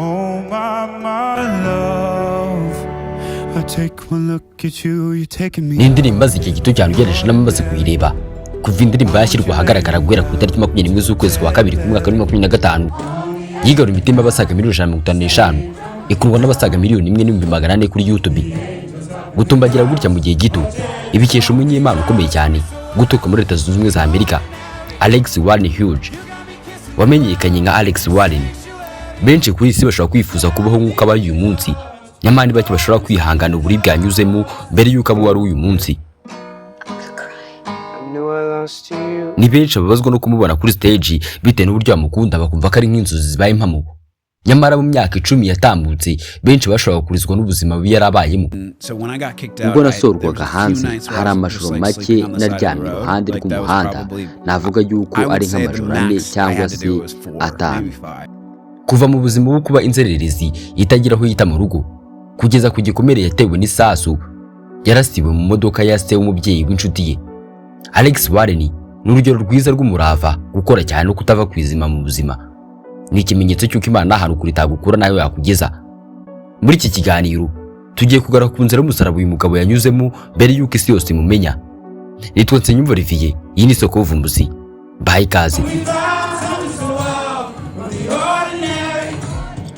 Oh my love, I take one look at you, you taking me. Ni indirimbo imaze igihe gito cyane ugereranije n'abamaze kuyireba kuva indirimbo yashyirwa ahagaragara guhera ku itariki 21 z'ukwezi kwa kabiri ku mwaka wa 2025 yigarura imitima basaga miliyoni 155 ikundwa n'abasaga miliyoni 1.4 kuri YouTube. Gutumbagira gutya mu gihe gito ibikesha umunyemana ukomeye cyane guturuka muri Leta Zunze Ubumwe za Amerika, Alex Warren Hughes, wamenyekanye nka Alex Warren. Benshi kuri isi bashobora kwifuza kubaho nk'uko aba uyu munsi, nyamani bake bashobora kwihangana uburibwe anyuzemo mbere y'uko abo wari uyu munsi. Ni benshi babazwa no kumubona kuri stage bitewe n'uburyo bamukunda bakumva ko ari nk'inzozi zibaye impamo. Nyamara mu myaka 10 yatambutse benshi bashobora kurizwa n'ubuzima bubi yarabayemo. Ubwo nasorwaga hanze hari amajoro make naryamye iruhande rw'umuhanda, navuga yuko ari nk'amajoro 4 cyangwa se 5. Kuva mu buzima bwo kuba inzererezi itagira aho yita mu rugo kugeza ku gikomere yatewe n'isasu yarasiwe mu modoka ya se w'umubyeyi w'inshuti ye, Alex Warren ni urugero rwiza rw'umurava, gukora cyane no kutava kwizima mu buzima. Ni ikimenyetso cy'uko Imana ahantu kuri tagukura nayo yakugeza. Muri iki kiganiro tugiye kugaruka ku nzira y'umusaraba uyu mugabo yanyuzemo mbere y'uko isi yose imumenya. Nitwa Nsengiyumva Olivier, iyi ni Isoko y'Ubuvumbuzi. Bahaye ikaze.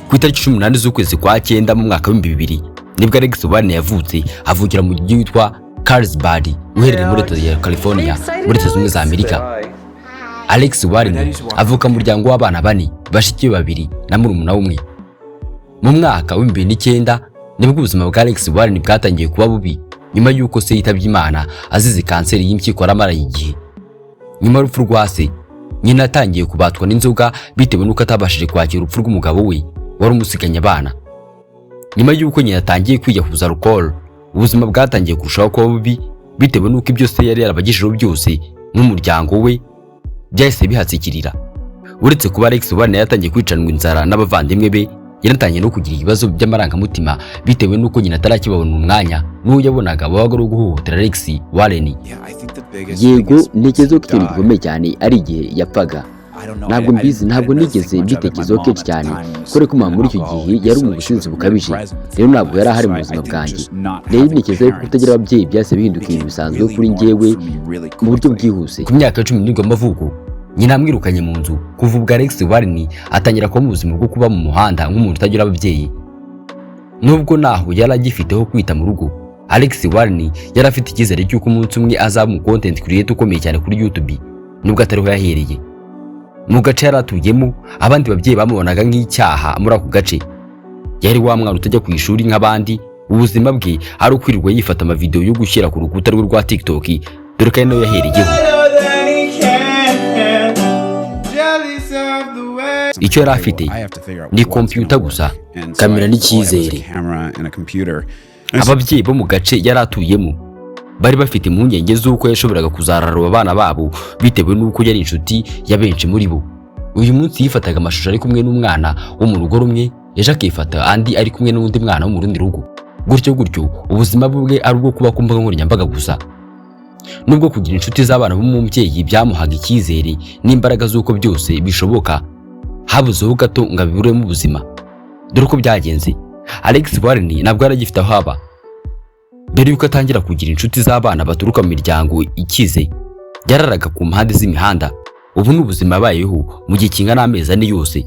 Ku itariki 18 z'ukwezi kwa 9 mu mwaka wa 2000 nibwo Alex Warren yavutse, avukira mu gihugu witwa Carlsbad uherereye muri Leta ya California muri Leta Zunze Ubumwe za Amerika. Alex Warren avuka mu muryango w'abana 4, bashiki 2 na murumuna umwe. Mu mwaka wa 2009 nibwo ubuzima bwa Alex Warren bwatangiye kuba bubi nyuma y'uko se yitabye Imana azize kanseri y'impyiko aramara igihe. Nyuma y'urupfu rwa se, nyina atangiye kubatwa n'inzoga bitewe n'uko atabashije kwakira urupfu rw'umugabo we wari umusiganya abana. Nyuma y'uko nyina atangiye kwiyahuza alcohol, ubuzima bwatangiye kurushaho kuba bubi bitewe n'uko ibyo se yari yarabagejejeho byose n'umuryango we byahise bihatsikirira. Uretse kuba Alex Warren yatangiye kwicanwa inzara n'abavandimwe be, yaratangiye no kugira ibibazo by'amarangamutima bitewe n'uko nyina atarakibabona umwanya n'uwo yabonaga wabaga ari guhohotera Alex Warren. Yego, ntekereza ko ikintu gikomeye cyane ari igihe yapfaga. Ntabwo mbizi, ntabwo nigeze mbitekerezaho kenshi cyane kore ko muri icyo gihe yari mu businzi bukabije, rero ntabwo yari ahari mu buzima bwanjye. Rero ntekereza ko kutagira ababyeyi byase bihinduka ibintu bisanzwe kuri njyewe mu buryo bwihuse. Ku myaka 17 y'amavuko nyina amwirukanye mu nzu. Kuva ubwo Alex Warren atangira kuba mu buzima bwo kuba mu muhanda nk'umuntu utagira ababyeyi. Nubwo naho yari agifiteho kwita mu rugo, Alex Warren yari afite icyizere cy'uko umunsi umwe azaba mu content creator ukomeye cyane kuri YouTube, nubwo atariho yahereye. Mu gace yaratuyemo abandi babyeyi bamubonaga nk'icyaha muri ako gace. Yari wa mwana utajya ku ishuri nk'abandi, ubuzima bwe ari ukwirirwa yifata amavideo yo gushyira ku rukuta rwe rwa TikTok, dore ko ari nayo yahereyeho. Icyo yari afite ni computer gusa, kamera n'icyizere. Ababyeyi bo mu gace yaratuyemo bari bafite impungenge z'uko yashoboraga kuzararura abana babo bitewe n'uko yari inshuti ya benshi muri bo. Uyu munsi yifataga amashusho ari kumwe n'umwana wo mu rugo rumwe, ejo akifata andi ari kumwe n'undi mwana wo mu rundi rugo. Gutyo ubuzima bwe ari ubwo kuba ku mbuga nkoranyambaga gusa. Nubwo kugira inshuti z'abana b'umubyeyi byamuhaga icyizere n'imbaraga z'uko byose bishoboka, habuzeho gato ngo abiburemo ubuzima. Dore uko byagenze, Alex Warren nabwo yaragifite aho aba. Mbere yuko atangira kugira inshuti z'abana baturuka mu miryango ikize, yararaga ku mpande z'imihanda. Ubu n'ubuzima yabayeho mu gihe kingana amezi 4 yose,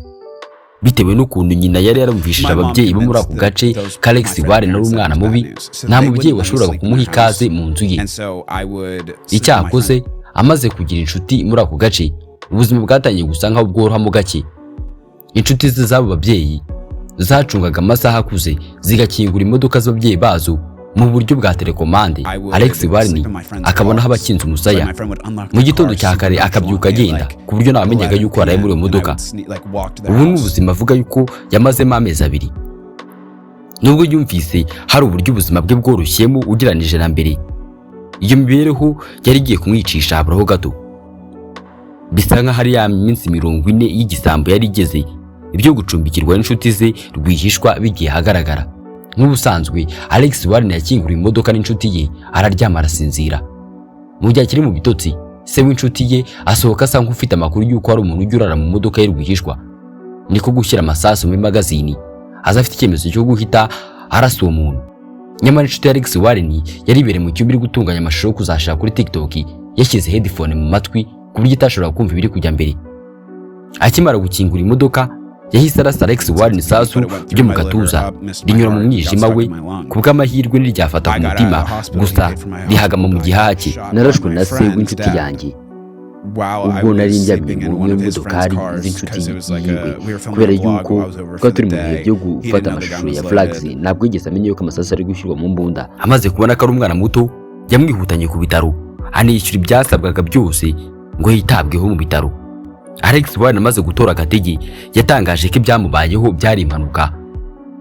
bitewe n'ukuntu nyina yari yaramvishije ababyeyi bo muri ako gace ka Alex Warren ari umwana mubi, nta mubyeyi washoboraga kumuha ikaze mu nzu ye. Icyakoze amaze kugira inshuti muri ako gace, ubuzima bwatangiye gusa nkaho bworohamo gake. Inshuti ze z'abo babyeyi zacungaga amasaha akuze zigakingura imodoka z'ababyeyi bazo mu buryo bwa telekomande. Alex Warren akabona aho abakinze umusaya. Mu gitondo cya kare akabyuka agenda ku buryo ntawamenyaga yuko araye muri iyo modoka. Ubu ni ubuzima avuga yuko yamazemo amezi 2. Nubwo yumvise hari uburyo ubuzima bwe bworoshyemo ugereranije na mbere, iyo mibereho yari igiye kumwicisha haburaho gato. Bisa nka hari ya minsi 40 y'igisambo yari igeze, ibyo gucumbikirwa n'inshuti ze rwihishwa bigiye hagaragara. Nk'ubusanzwe Alex Warren yakinguriye imodoka n'inshuti ye, araryama arasinzira. Mu gihe akiri mu bitotsi, se w'inshuti ye asohoka asa nk'ufite amakuru y'uko hari umuntu ujya urara mu modoka ye rwihishwa. Niko gushyira amasasu muri magazini aza afite icyemezo cyo guhita arasa uwo muntu. Nyamara inshuti ya Alex Warren yari ibereye mu cyumba iri gutunganya amashusho yo kuzashaka kuri TikTok, yashyize headphone mu matwi ku buryo itashobora kumva ibiri kujya mbere. Akimara gukingura imodoka yahise arasa Alex Warren isasu ryo mu gatuza rinyura mu mwijima we, ku bw'amahirwe ntiryafata ku mutima gusa rihagama mu gihaha cye. Narashwe na se w'inshuti yanjye ubwo nari ndyamye mu modokari z'inshuti yiwe, kubera yuko twari turi mu bihe byo gufata amashusho ya vlogs. Ntabwo yigeze amenya yuko amasasu ari gushyirwa mu mbunda. Amaze kubona ko ari umwana muto yamwihutanye ku bitaro, anishyura ibyasabwaga byose ngo yitabweho mu bitaro. Alex Warren amaze gutora agatege yatangaje ko ibyamubayeho byari impanuka,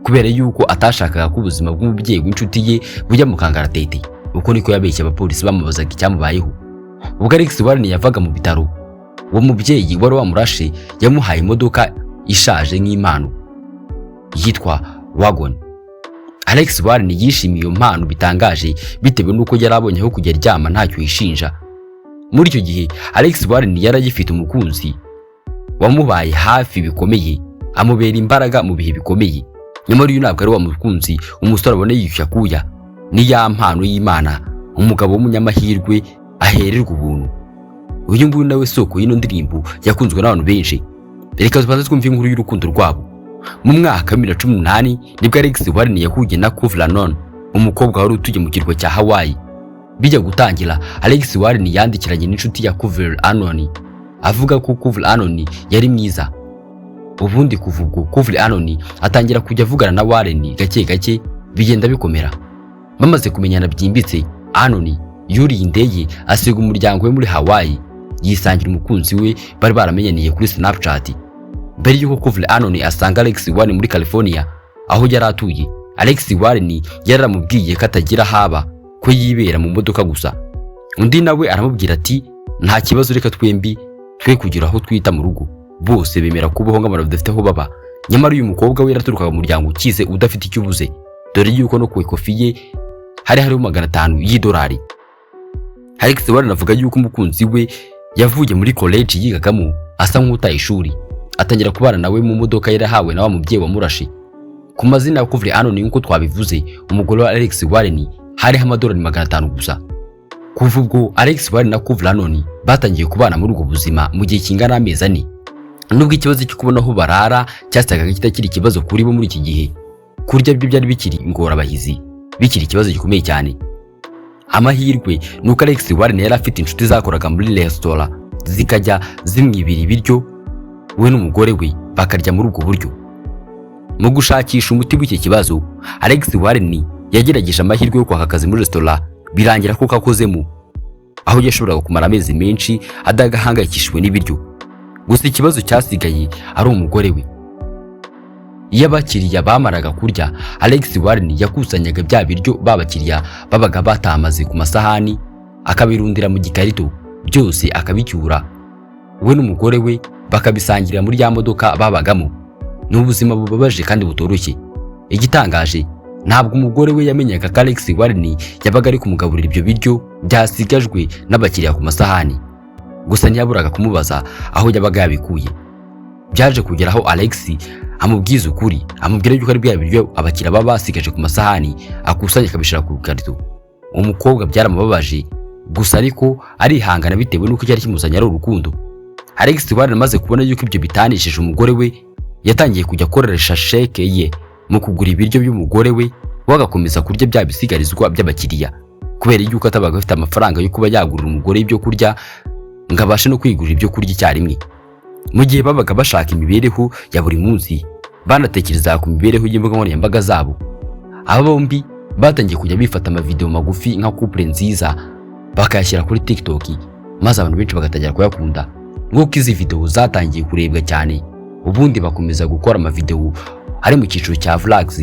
kubera yuko atashakaga ko ubuzima bw'umubyeyi w'inshuti ye bujya mu kangaratete. Uko niko yabeshye abapolisi bamubazaga icyamubayeho. Ubwo Alex Warren yavaga mu bitaro, uwo mubyeyi wari wamurashe yamuhaye imodoka ishaje nk'impano yitwa Wagon. Alex Warren yishimiye iyo mpano bitangaje bitewe n'uko yari abonye aho kujya aryama ntacyo yishinja. Muri icyo gihe Alex Warren yari agifite umukunzi wamubaye hafi bikomeye, amubera imbaraga mu bihe bikomeye. Nyamara uyu ntabwo ari wa mukunzi umusore abone yishyushya kuya, ni ya mpano y'Imana, umugabo w'umunyamahirwe ahererwa ubuntu. Uyu nguyu nawe soko y'ino ndirimbo yakunzwe n'abantu benshi. Reka tubanze twumve inkuru y'urukundo rwabo. Mu mwaka wa 2018 nibwo Alex Warren yahuye na Kuv Lanon, umukobwa wari utuye mu kirwa cya Hawaii. Bijya gutangira, Alex Warren yandikiranye n'inshuti ya Kuv Lanon avuga ko Kuv Lanon yari mwiza. Ubundi kuva ubwo Kuv Lanon atangira kujya avugana na Warren gake gake, bigenda bikomera. Bamaze kumenyana byimbitse, Lanon yuriye indege asiga umuryango we muri Hawaii, yisangira umukunzi we bari baramenyaniye kuri Snapchat. Mbere yuko Kuv Lanon asanga Alex Warren muri California aho yari atuye, Alex Warren yaramubwiye ko atagira haba, ko yibera mu modoka gusa. Undi nawe aramubwira ati nta kibazo, reka twembi twe kugira aho twita mu rugo. Bose bemera kubaho nk'abantu badafite aho baba. Nyamara uyu mukobwa we yaraturukaga mu muryango ukize udafite icyo ubuze, dore yuko no ku ikofi ye hariho $500. Alex Warren avuga yuko umukunzi we yavuye muri college yigagamo asa nk'utaye ishuri, atangira kubana nawe mu modoka yarahawe na wa mubyeyi wamurashe. Ku mazina ya Kuv Lanon nk'uko twabivuze, umugore wa Alex Warren hariho $500 gusa. Kuva ubwo Alex Warren na Kuv Lanon batangiye kubana muri ubwo buzima mu gihe kingana amezi 4. Nubwo ikibazo cyo kubona aho barara cyasaga kitakiri ikibazo kuri bo muri iki gihe, kurya byo byari bikiri ingorabahizi, bikiri ikibazo gikomeye cyane. Amahirwe nuko Alex Warren yari afite inshuti zakoraga muri restaurant zikajya zimwibira ibiryo we n'umugore we bakarya muri ubwo buryo. Mu gushakisha umuti w'iki kibazo, Alex Warren yagerageje amahirwe yo kwaka akazi muri restaurant, birangira ko kakozemo, aho yashoboraga kumara amezi menshi adagahangayikishijwe n'ibiryo. Gusa ikibazo cyasigaye ari umugore we. Iyo abakiriya bamaraga kurya, Alex Warren yakusanyaga bya biryo babakiriya babaga batamaze ku masahani, akabirundira mu gikarito, byose akabicyura. We n'umugore we bakabisangira muri ya modoka babagamo. N'ubuzima bubabaje kandi butoroshye. Igitangaje, ntabwo umugore we yamenyaga ko Alex Warren yabaga ari kumugaburira ibyo biryo byasigajwe n'abakiriya ku masahani. Gusa ntiyaburaga kumubaza aho yabaga yabikuye. Byaje kugeraho Alex amubwiza ukuri, amubwira yuko ari bya biryo abakiriya baba basigaje ku masahani akusanya akabishira ku karito. Umukobwa byaramubabaje, gusa ariko arihangana bitewe n'uko cyari kimuzanye ari urukundo. Alex Warren amaze kubona yuko ibyo bitanishije umugore we, yatangiye kujya akoresha sheke ye mu kugura ibiryo by'umugore we, wagakomeza kurya bya bisigarizwa by'abakiriya, kubera yuko atabaga afite amafaranga yo kuba yagurira umugore ibyo kurya ngo abashe no kwigurira ibyo kurya icyarimwe. Mu gihe babaga bashaka imibereho ya buri munsi, banatekereza ku mibereho y'imbuga nkoranyambaga zabo, aba bombi batangiye kujya bifata amavideo magufi nka couple nziza bakayashyira kuri TikTok, maze abantu benshi bagatangira kuyakunda. Nk'uko izi video zatangiye kurebwa cyane, ubundi bakomeza gukora amavideo ari mu cyiciro cya vlogs,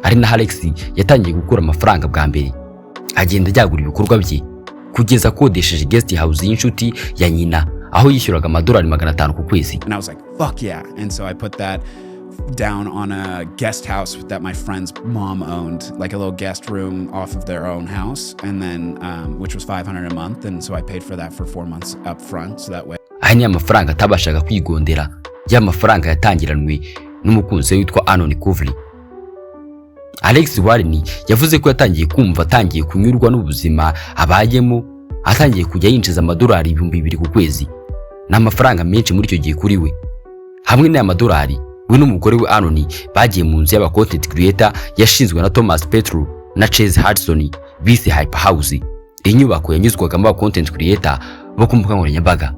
ari na Alex yatangiye gukura amafaranga bwa mbere, agenda ajyagura ibikorwa bye, kugeza akodesheje guest house y'inshuti ya nyina, aho yishyuraga $500 ku kwezi. And I was like, fuck yeah. And so I put that down on a guest house that my friend's mom owned, like a little guest room off of their own house, and then which was $500 a month, and so I paid for that for 4 months up front, so that way. Aya ni amafaranga atabashaga kwigondera, ya mafaranga yatangiranwe n'umukunzi witwa Anon Kuvli. Alex Warren yavuze ko yatangiye kumva atangiye kunyurwa n'ubuzima abayemo, atangiye kujya yinjiza amadolari 2,000 ku kwezi. N'amafaranga menshi muri icyo gihe kuri we. Hamwe n'aya madolari, we n'umugore we Anoni bagiye mu nzu y'aba content creator yashinzwe na Thomas Petru na Chase Hudson bise Hype House. Iyi nyubako yanyuzwagamo aba content creator bo ku mbuga nkoranyambaga.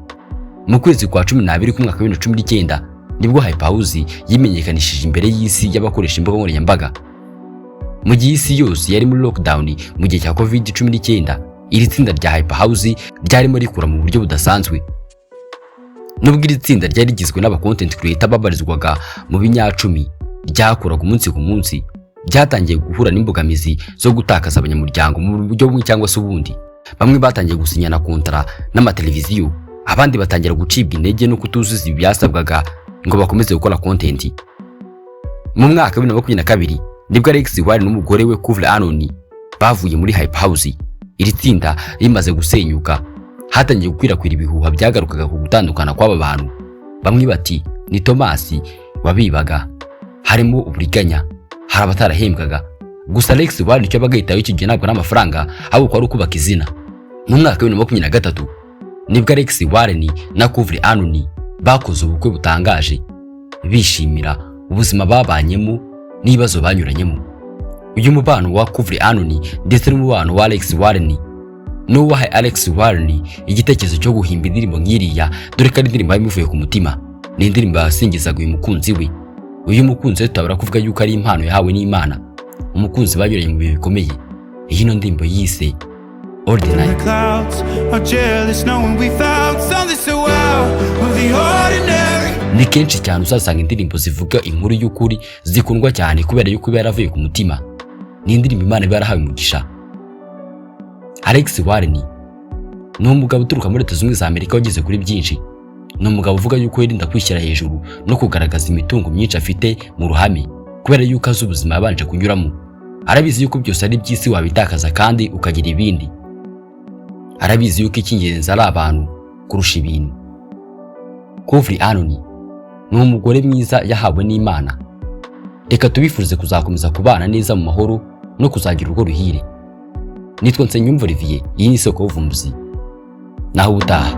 Mu kwezi kwa 12 k'umwaka wa 2019 nibwo Hype House yimenyekanishije imbere y'isi y'abakoresha imbuga nkoranyambaga. Mu gihe isi yose yari muri lockdown mu gihe cya COVID-19, iri tsinda rya Hype House ryarimo rikura mu buryo budasanzwe. Nubwo iri tsinda ryari rigizwe n'aba content creator babarizwaga mu binyacumi, ryakoraga umunsi ku munsi, byatangiye guhura n'imbogamizi zo gutakaza abanyamuryango mu buryo bumwe cyangwa se ubundi. Bamwe batangiye gusinyana kontra n'amateleviziyo, abandi batangira gucibwa intege no kutuzuza ibyasabwaga ngo bakomeze gukora content. Mu mwaka wa 2022 nibwo Alex Warren n'umugore we Kuvle Anoni bavuye muri Hype House. Iri tsinda rimaze gusenyuka, hatangiye gukwirakwira ibihuha byagarukaga ku gutandukana kw'aba bantu. Bamwe bati ni Thomas wabibaga, harimo uburiganya, hari abatarahembwaga. Gusa Alex Warren icyo bagahitaho icyo gihe ntabwo n'amafaranga, ahubwo kwari ukubaka izina. Mu mwaka wa 2023 nibwo Alex Warren na Kuvle Anoni bakoze ubukwe butangaje, bishimira ubuzima babanyemo n'ibibazo banyuranyemo. Uyu mubano wa Kuvle Anoni ndetse n'umubano wa Alex Warren n'uwahaye Alex Warren igitekerezo cyo guhimba indirimbo nk'iriya, dore ko ari indirimbo yamuvuye ku mutima. Ni indirimbo yasingizaga uyu mukunzi we. Uyu mukunzi tutabura kuvuga yuko ari impano yahawe n'Imana, umukunzi banyuranye mu bihe bikomeye. Iyi no ndirimbo yise Ordinary. Ni kenshi cyane uzasanga indirimbo zivuga inkuru y'ukuri zikundwa cyane kubera yuko yaravuye ku mutima. Ni indirimbo Imana yarahawe umugisha. Alex Warren ni umugabo uturuka muri Leta Zunze Ubumwe za Amerika wageze kuri byinshi. Ni umugabo uvuga yuko yirinda kwishyira hejuru no kugaragaza imitungo myinshi afite mu ruhame kubera yuko azi ubuzima yabanje kunyuramo. Arabizi yuko byose ari by'isi wabitakaza kandi ukagira ibindi. Arabizi yuko icy'ingenzi ari abantu kurusha ibintu. Kuvle Anoni ni umugore mwiza yahawe n'Imana. Reka tubifurize kuzakomeza kubana neza mu mahoro no kuzagira urugo ruhire. Nitwa Nsengiyumva Olivier, iyi ni Isoko y'Ubuvumbuzi. Naho ubutaha.